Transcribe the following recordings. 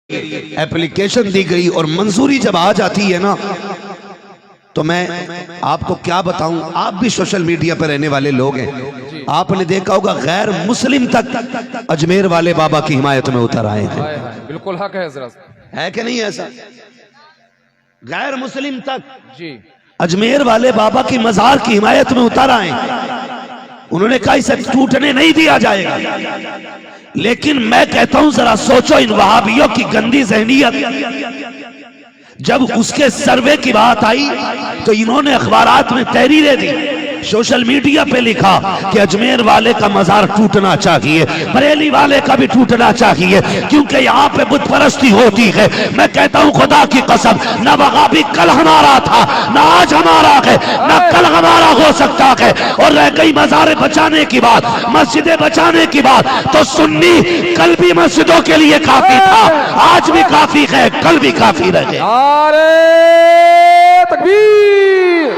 Application दी गई और मंजूरी जब आ जाती है ना, तो मैं आपको क्या बताऊं, आप भी सोशल मीडिया पर रहने वाले लोग हैं, आपने देखा होगा गैर मुस्लिम तक अजमेर वाले बाबा की हिमायत में उतर आए हैं। बिल्कुल हक है हजरत, है कि नहीं ऐसा? गैर मुस्लिम तक जी अजमेर वाले बाबा की मजार की हिमायत में उतर आए। उन्होंने कहा इसे टूटने नहीं दिया जाएगा। लेकिन मैं कहता हूं जरा सोचो, इन वहाबियों की गंदी जहनियत, जब उसके सर्वे की बात आई तो इन्होंने अखबारात में तहरीरें दी, सोशल मीडिया पे लिखा कि अजमेर वाले का मजार टूटना चाहिए, बरेली वाले का भी टूटना चाहिए, क्योंकि यहाँ पे बुत परस्ती होती है। मैं कहता हूँ खुदा की कसम, न वहाबी कल हमारा था, न आज हमारा है, न कल हमारा हो सकता है। और रह गई मजारे बचाने की बात, मस्जिदें बचाने की बात, तो सुन्नी कल भी मस्जिदों के लिए काफी था, आज भी काफी है, कल भी काफी रहे। नारे तकबीर,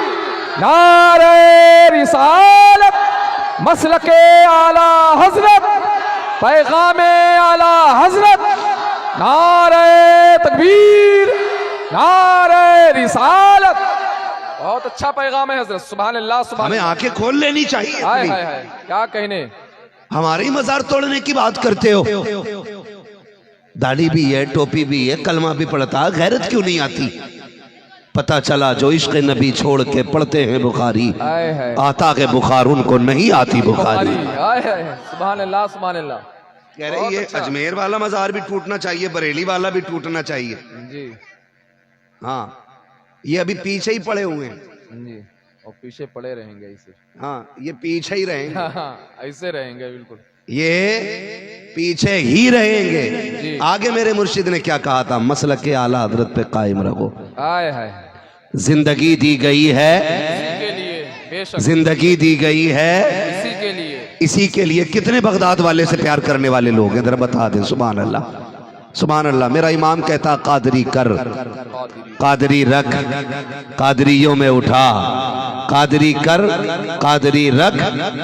नारे रिसालत, मसलके आला हजरत, पैगामे आला हजरत, नारे तकबीर, नारे रिसालत। बहुत अच्छा पैगाम है हजरत, सुभान अल्लाह सुभान। हमें आंखें खोल लेनी चाहिए। हाय हाय हाय, क्या कहने, हमारी मजार तोड़ने की बात करते हो। दाढ़ी भी है, टोपी भी है, कलमा भी पढ़ता, गैरत क्यों नहीं आती? पता चला जो इश्क नबी छोड़ के पढ़ते हैं बुखारी, आता है बुखार उनको नहीं आती बुखारी। सुभान अल्लाह सुभान अल्लाह। कह रही है अजमेर वाला मजार भी टूटना चाहिए, बरेली वाला भी टूटना चाहिए जी। हाँ, ये अभी पीछे ही पड़े हुए हैं जी, और पीछे पड़े रहेंगे ऐसे। हाँ, ये पीछे ही रहेंगे। हाँ, ऐसे रहेंगे बिल्कुल, ये पीछे ही रहेंगे। आगे मेरे मुर्शिद ने क्या कहा था, मसलक के आला हजरत पे कायम रहो। आए हाय, जिंदगी दी गई है इसी के लिए, बेशक जिंदगी दी गई है इसी के लिए, इसी के लिए। कितने बगदाद वाले से प्यार करने वाले लोग हैं, जरा बता दें। सुभान अल्लाह सुभान अल्लाह। मेरा इमाम कहता कादरी कर, कादरी रख, कादरियों में उठा, कादरी कर, कादरी रख,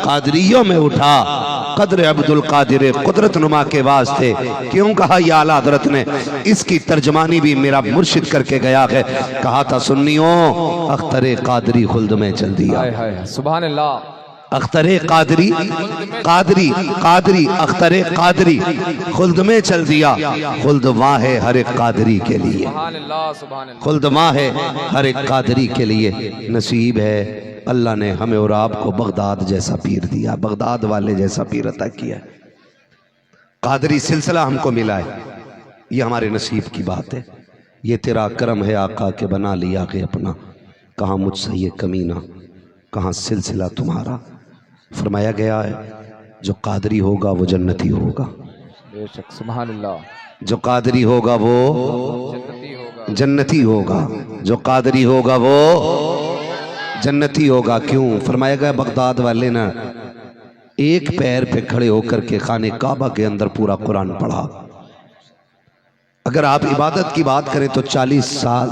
कादरियों में उठा। कदर अब्दुल कादिर कुदरत नुमा के वास्ते क्यों कहा या आला हजरत ने? इसकी तर्जमानी भी मेरा मुर्शिद करके गया है। कहा था सुन्नियों, अख्तरे कादरी खुल्द में चल दिया। सुभान अल्लाह। अख्तरे कादरी, कादरी कादरी, अख्तरे कादरी खुल्द में चल दिया। खुल्द वहाँ है हर एक कादरी के लिए, खुल्द वहाँ है हर एक कादरी के लिए। नसीब है अल्लाह ने हमें और आपको बगदाद जैसा पीर दिया, बगदाद वाले जैसा पीर अता किया। कादरी सिलसिला हमको मिला है, ये हमारे नसीब की बात है। ये तेरा करम है आका के बना लिया के अपना, कहाँ मुझसे ये कमीना, कहाँ सिलसिला तुम्हारा। फरमाया गया है जो कादरी होगा वो जन्नती होगा, बेशक सुभान अल्लाह। जो कादरी होगा वो जन्नती होगा, जन्नती होगा, जो कादरी होगा वो जन्नती होगा। क्यों? फरमाया गया बगदाद वाले ना एक पैर पे खड़े होकर के खाने काबा के अंदर पूरा कुरान पढ़ा। अगर आप इबादत की बात करें तो 40 साल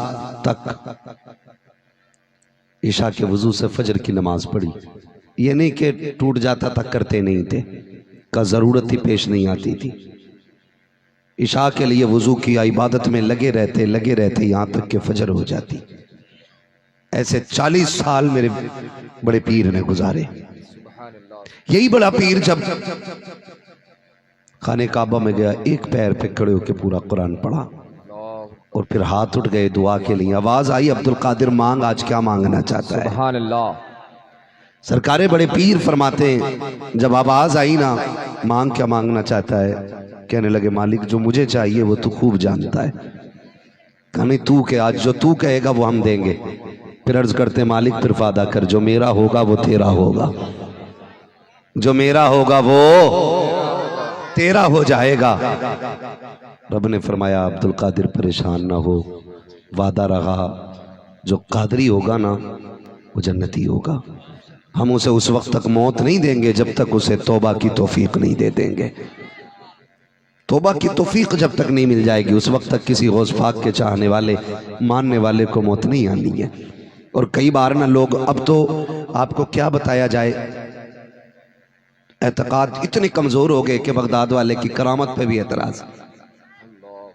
तक ईशा के वजू से फजर की नमाज पढ़ी। ये नहीं कि टूट जाता था करते नहीं थे, का जरूरत ही पेश नहीं आती थी। ईशा के लिए वजू किया, इबादत में लगे रहते यहाँ तक कि फजर हो जाती। ऐसे 40 साल मेरे बड़े पीर ने गुजारे। यही बड़ा पीर जब खाने काबा में गया, एक पैर पे खड़े होकर पूरा कुरान पढ़ा और फिर हाथ उठ गए दुआ के लिए। आवाज आई, अब्दुल कादिर मांग, आज क्या मांगना चाहता है? सुभान अल्लाह। सरकारे बड़े पीर फरमाते हैं, जब आवाज आई ना मांग क्या मांगना चाहता है, कहने लगे मालिक जो मुझे चाहिए वो तू खूब जानता है। कहा नहीं तू के, आज जो तू कहेगा वो हम देंगे। फिर अर्ज करते मालिक फिर वादा कर, जो मेरा होगा वो तेरा होगा, जो मेरा होगा वो तेरा हो जाएगा। रब ने फरमाया अब्दुल कादिर परेशान ना हो, वादा रहा जो कादरी होगा ना वो जन्नती होगा। हम उसे उस वक्त तक मौत नहीं देंगे जब तक उसे तौबा की तौफीक नहीं दे देंगे। तौबा की तौफीक जब तक नहीं मिल जाएगी उस वक्त तक किसी गौस पाक के चाहने वाले मानने वाले को मौत नहीं आनी है। और कई बार ना लोग, अब तो आपको क्या बताया जाए, एतकाद इतने कमजोर हो गए कि बगदाद वाले की करामत पे भी एतराज।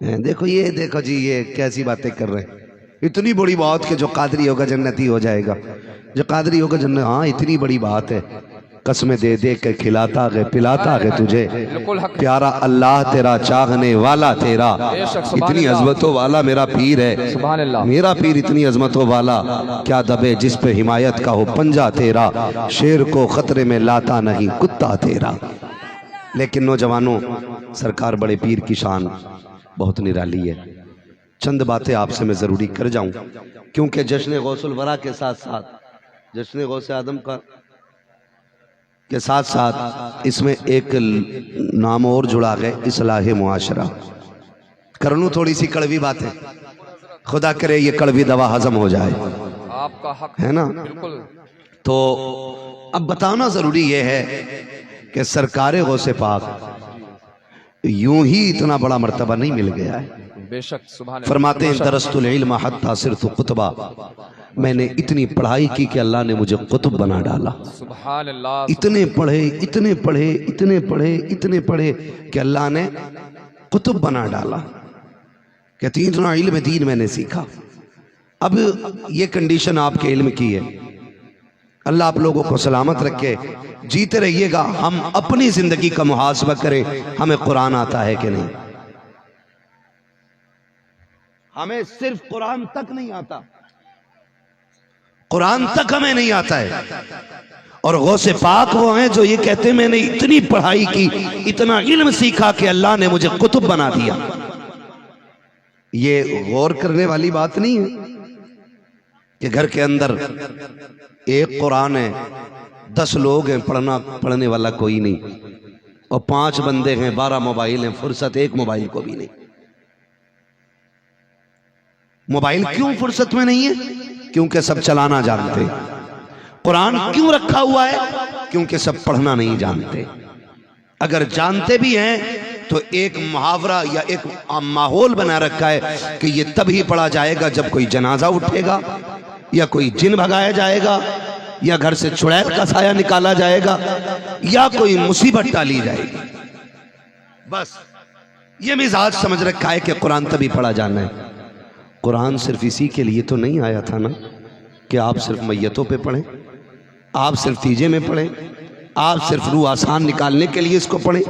देखो जी, ये कैसी बातें कर रहे हैं। इतनी बड़ी बात कि जो कादरी होगा जन्नती हो जाएगा, जो कादरी होगा जन्नत। हाँ, इतनी बड़ी बात है। कसमें दे दे के खिलाता गए पिलाता गए तुझे, बिल्कुल हक। प्यारा अल्लाह तेरा, चाहने वाला तेरा, बेशक, सुभान इतनी अल्लाह। अजमतों वाला मेरा पीर है। सुभान अल्लाह। मेरा पीर इतनी अजमतों वाला, क्या दबे जिस पे हिमायत का हो पंजा तेरा, शेर को खतरे में लाता नहीं कुत्ता तेरा। लेकिन नौजवानों, सरकार बड़े पीर की शान बहुत निराली है। चंद बातें आपसे मैं ज़रूरी कर जाऊं, क्योंकि जश्न गौसुल वरा के साथ साथ, जश्न गौसे आदम का के साथ साथ इसमें एक नाम और जुड़ा गया, इस्लाह मुआशरा। कर लूं थोड़ी सी कड़वी बातें, खुदा करे ये कड़वी दवा हजम हो जाए, आपका हक है ना। बिल्कुल। तो अब बताना ज़रूरी ये है कि सरकार गौसे पाक यूं ही इतना बड़ा मर्तबा नहीं मिल गया है। बेशक, सुभान फरमाते हैं दरस्तुल इल्म हत्ता सिरतु कुतबा, मैंने इतनी पढ़ाई की कि अल्लाह ने मुझे कुतुब बना डाला। सुभान अल्लाह। इतने पढ़े इतने पढ़े इतने पढ़े इतने पढ़े कि अल्लाह ने कुतुब बना डाला। कहती इतना इल्म दीन मैंने सीखा। अब ये कंडीशन आपके इल्म की है। अल्लाह आप लोगों को सलामत रखे, जीते रहिएगा। हम अपनी जिंदगी का मुहासबा करें, हमें कुरान आता है कि नहीं। हमें सिर्फ कुरान तक नहीं आता, कुरान तक हमें नहीं आता है। और गौसे पाक वो हैं जो ये कहते हैं मैंने इतनी पढ़ाई की, इतना इल्म सीखा कि अल्लाह ने मुझे कुतुब बना दिया। ये गौर करने वाली बात नहीं है कि घर के अंदर एक कुरान है, 10 लोग हैं, पढ़ने वाला कोई नहीं, और 5 बंदे हैं, 12 मोबाइल हैं, फुर्सत एक मोबाइल को भी नहीं। मोबाइल क्यों फुर्सत में नहीं है? क्योंकि सब चलाना जानते। कुरान क्यों रखा हुआ है? क्योंकि सब पढ़ना नहीं जानते। अगर जानते भी हैं तो एक मुहावरा या एक माहौल बना रखा है कि ये तभी पढ़ा जाएगा जब कोई जनाजा उठेगा, या कोई जिन भगाया जाएगा, या घर से चुड़ैल का साया निकाला जाएगा, या कोई मुसीबत टाली जाएगी। बस ये मिजाज समझ रखा है कि कुरान तभी पढ़ा जाना है। कुरान सिर्फ इसी के लिए तो नहीं आया था ना कि आप सिर्फ मैयतों पे पढ़ें, आप सिर्फ तीजे में पढ़ें, आप सिर्फ रूह आसान निकालने के लिए इसको पढ़ें,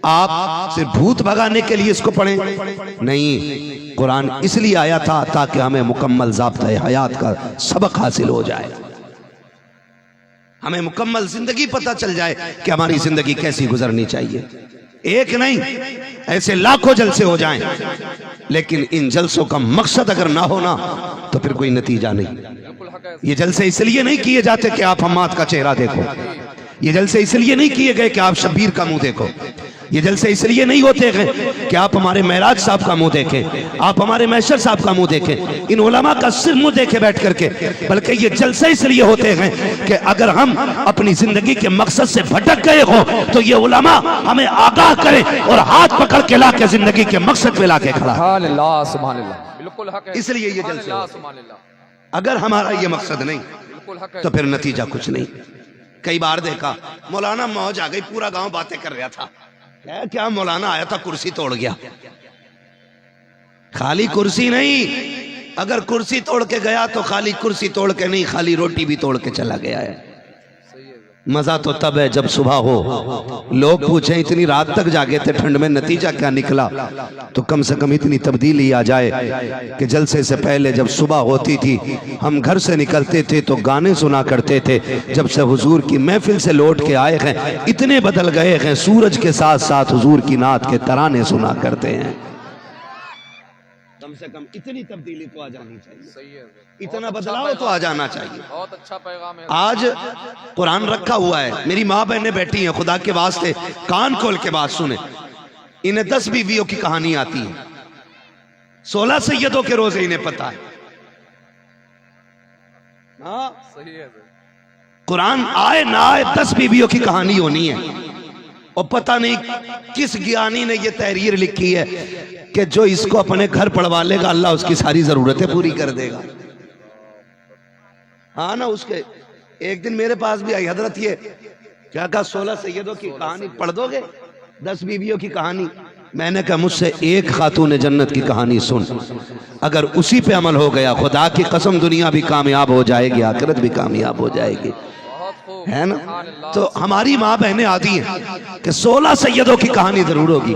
आप सिर्फ भूत भगाने के लिए इसको पढ़ें। नहीं, कुरान इसलिए आया था ताकि हमें मुकम्मल ज़ाब्ता हयात का सबक हासिल हो जाए, हमें मुकम्मल जिंदगी पता चल जाए कि हमारी जिंदगी कैसी गुजरनी चाहिए। एक नहीं, ऐसे लाखों जलसे हो जाएं, लेकिन इन जलसों का मकसद अगर ना होना तो फिर कोई नतीजा नहीं। ये जलसे इसलिए नहीं किए जाते कि आप हम्माद का चेहरा देखो, ये जलसे इसलिए नहीं किए गए कि आप शब्बीर का मुंह देखो, ये जलसे इसलिए नहीं होते हैं कि आप हमारे महराज साहब का मुंह देखें, आप हमारे मैशर साहब का मुंह देखें, इन उलमा का सिर्फ मुंह देखे बैठ करके, बल्कि ये जलसे इसलिए होते हैं कि अगर हम अपनी जिंदगी के मकसद से भटक गए हो तो ये उलमा हमें आगाह करें और हाथ पकड़ के ला के जिंदगी के मकसद पे ला के खड़ा। बिल्कुल हक है। इसलिए ये जलसे, अगर हमारा ये मकसद नहीं तो फिर नतीजा कुछ नहीं। कई बार देखा मौलाना मौज आ गई, पूरा गांव बातें कर रहा था, क्या मौलाना आया था कुर्सी तोड़ गया। खाली कुर्सी नहीं, अगर कुर्सी तोड़ के गया तो खाली कुर्सी तोड़ के नहीं, खाली रोटी भी तोड़ के चला गया है। मजा तो तब है जब सुबह हो, लोग पूछें इतनी रात तक जागे थे ठंड में, नतीजा क्या निकला, तो कम से कम इतनी तब्दीली आ जाए कि जलसे से पहले जब सुबह होती थी हम घर से निकलते थे तो गाने सुना करते थे। जब से हुजूर की महफिल से लौट के आए हैं इतने बदल गए हैं, सूरज के साथ साथ हुजूर की नात के तराने सुना करते हैं। कम से कम इतनी तब्दीली तो आ जानी चाहिए, सही है, इतना बदलाव तो आ जाना चाहिए। बहुत अच्छा पैगाम है। आज कुरान रखा हुआ है, मेरी माँ बहनें बैठी हैं, खुदा के वास्ते कान खोल के बात सुने। इन्हें 10 बीवियों की कहानी आती है, 16 सैयदों के रोजे इन्हें पता है। सही है। कुरान आए ना आए 10 बीवियों की कहानी होनी है। और पता नहीं किस ज्ञानी ने यह तहरीर लिखी है कि जो इसको अपने घर पढ़वा लेगा अल्लाह उसकी सारी जरूरतें पूरी कर देगा। हाँ ना, उसके एक दिन मेरे पास भी आई हजरत, ये क्या कहा 16 सैयदों की कहानी पढ़ दोगे, 10 बीवियों की कहानी। मैंने कहा मुझसे एक खातून जन्नत की कहानी सुन, अगर उसी पे अमल हो गया खुदा की कसम दुनिया भी कामयाब हो जाएगी, आखिरत भी कामयाब हो जाएगी, बहुत खूब। है ना। सुभान अल्लाह। तो हमारी माँ बहनें आती हैं कि 16 सैयदों की कहानी जरूर होगी,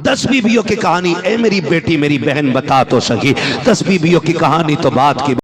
10 बीबियों की कहानी। ए मेरी बेटी मेरी बहन बता तो सकी, 10 बीबियों की कहानी तो बात की